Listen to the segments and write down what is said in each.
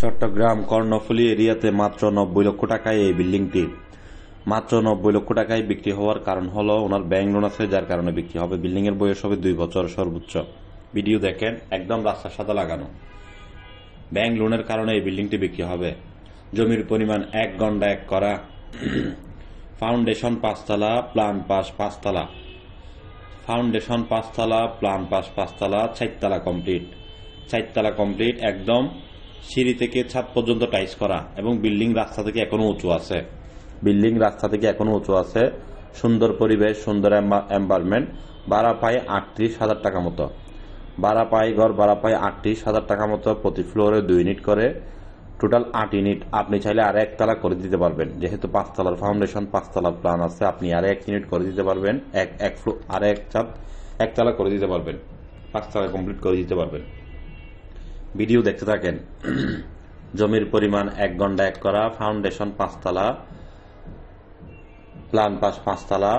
চট্টগ্রাম কর্ণফুলী এরিয়াতে মাত্র 90 লক্ষ টাকায় এই বিল্ডিংটি মাত্র 90 লক্ষ টাকায় বিক্রি হওয়ার কারণ হলো ওনার ব্যাংক লোন আছে, যার কারণে বিক্রি হবে। বিল্ডিং এর বয়স হবে 2 বছর সর্বোচ্চ। ভিডিও দেখেন, একদম রাস্তার সাথে লাগানো। ব্যাংক লোনের কারণে এই বিল্ডিংটি বিক্রি হবে। জমির পরিমাণ 1 গন্ডা 1 করা, ফাউন্ডেশন 5 তলা, প্ল্যান পাস 5 তলা, ফাউন্ডেশন 5 তলা, প্ল্যান পাস 5 তলা, 4 তলা কমপ্লিট, 4 তলা কমপ্লিট। একদম সিঁড়ি থেকে ছাদ পর্যন্ত টাইস করা এবং বিল্ডিং রাস্তা থেকে এখনো উঁচু আছে। বিল্ডিং রাস্তা থেকে এখনো উঁচু আছে। সুন্দর পরিবেশ, সুন্দর এনভায়রনমেন্ট। ভাড়া পায় 38,000 টাকা মতো। ভাড়া পায় ঘর ভাড়া পায় 38,000 টাকা মতো। প্রতি ফ্লোরে 2 ইউনিট করে, টোটাল 8 ইউনিট। আপনি চাইলে আর 1 তলা করে দিতে পারবেন, যেহেতু 5 তলার ফাউন্ডেশন, 5 তলার প্ল্যান আছে। আপনি আর 1 ইউনিট করে দিতে পারবেন, এক ফ্লোর আর 1 ছাদ 1 তলা করে দিতে পারবেন, 5 তলা কমপ্লিট করে দিতে পারবেন। ভিডিও দেখতে থাকেন। জমির পরিমাণ 1 গন্ডা 1 করা, ফাউন্ডেশন 5 তলা, প্ল্যান পাস 5 তলা।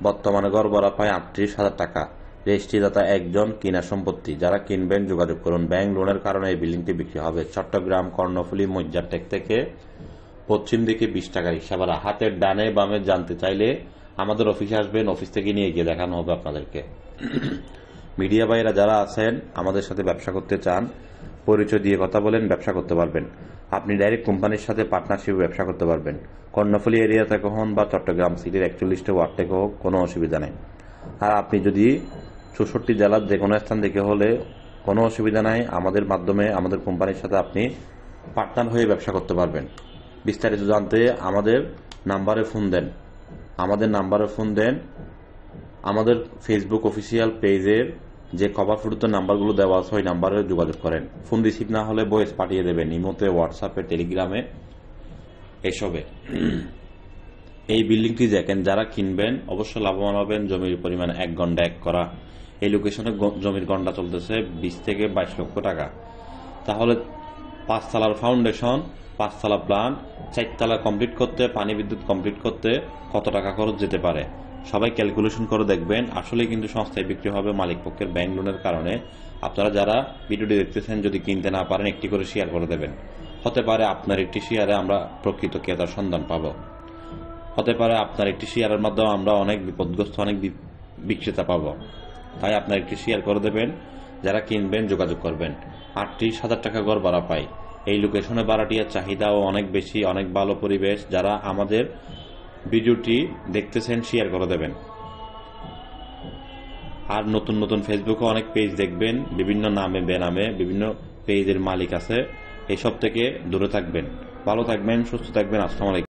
বর্তমানে গড় ভাড়া পায় 38,000 টাকা। রেজিস্ট্রিদাতা একজন, কিনা সম্পত্তি। যারা কিনবেন যোগাযোগ করুন। ব্যাংক লোনের কারণে এই বিল্ডিংটি বিক্রি হবে। চট্টগ্রাম কর্ণফুলী মজ্জারটেক থেকে পশ্চিম দিকে 20 টাকা রিক্সা ভাড়া। হাতের ডানে বামে জানতে চাইলে আমাদের অফিসে আসবেন, অফিস থেকে নিয়ে গিয়ে দেখানো হবে আপনাদেরকে। মিডিয়া ভাইরা যারা আছেন, আমাদের সাথে ব্যবসা করতে চান, পরিচয় দিয়ে কথা বলেন, ব্যবসা করতে পারবেন। আপনি ডাইরেক্ট কোম্পানির সাথে পার্টনারশিপে ব্যবসা করতে পারবেন। কর্ণফুলী এরিয়া থেকে হন বা চট্টগ্রাম সিটির 41 ওয়ার্ড থেকে হোক, কোনো অসুবিধা নেই। আর আপনি যদি 64 জেলার যে কোনো স্থান থেকে হলে কোনো অসুবিধা নাই। আমাদের মাধ্যমে, আমাদের কোম্পানির সাথে আপনি পার্টনার হয়ে ব্যবসা করতে পারবেন। বিস্তারিত জানতে আমাদের নাম্বারে ফোন দেন। আমাদের ফেসবুক অফিসিয়াল পেজের যে কভার ফটোতে নাম্বারগুলো দেওয়া আছে, ওই নাম্বারে যোগাযোগ করেন। ফোন রিসিভ না হলে ভয়েস পাঠিয়ে দেবেন, ইমোতে, হোয়াটসঅ্যাপে, টেলিগ্রামে, এসবে। এই বিল্ডিংটি দেখেন, যারা কিনবেন অবশ্যই লাভবান হবেন। জমির পরিমাণ 1 গন্ডা 1 করা। এই লোকেশনে জমির গন্ডা চলতেছে 20 থেকে 22 লক্ষ টাকা। তাহলে 5 তলার ফাউন্ডেশন, 5 তলা প্ল্যান, 4 তলা কমপ্লিট করতে, পানি বিদ্যুৎ কমপ্লিট করতে কত টাকা খরচ যেতে পারে সবাই ক্যালকুলেশন করে দেখবেন। আসলে কিন্তু সংস্থায় বিক্রি হবে মালিক পক্ষের ব্যাংক লোনের কারণে। আপনারা যারা ভিডিওটি দেখতেছেন, যদি কিনতে না পারেন, একটি করে শেয়ার করে দেবেন। হতে পারে আপনার একটি শেয়ারে আমরা প্রকৃত ক্রেতার সন্ধান পাব। হতে পারে আপনার একটি শেয়ারের মাধ্যমে আমরা অনেক বিপদগ্রস্ত অনেক বিক্রেতা পাব। তাই আপনার একটি শেয়ার করে দেবেন। যারা কিনবেন যোগাযোগ করবেন। 38,000 টাকা গড় ভাড়া পাই। এই লোকেশনে ভাড়াটিয়ার চাহিদাও অনেক বেশি, অনেক ভালো পরিবেশ। যারা আমাদের ভিডিওটি দেখতেছেন, শেয়ার করে দেবেন। আর নতুন নতুন ফেসবুকে অনেক পেজ দেখবেন, বিভিন্ন নামে বেনামে বিভিন্ন পেজের মালিক আছে। এসব থেকে দূরে থাকবেন। ভালো থাকবেন, সুস্থ থাকবেন। আসসালামু আলাইকুম।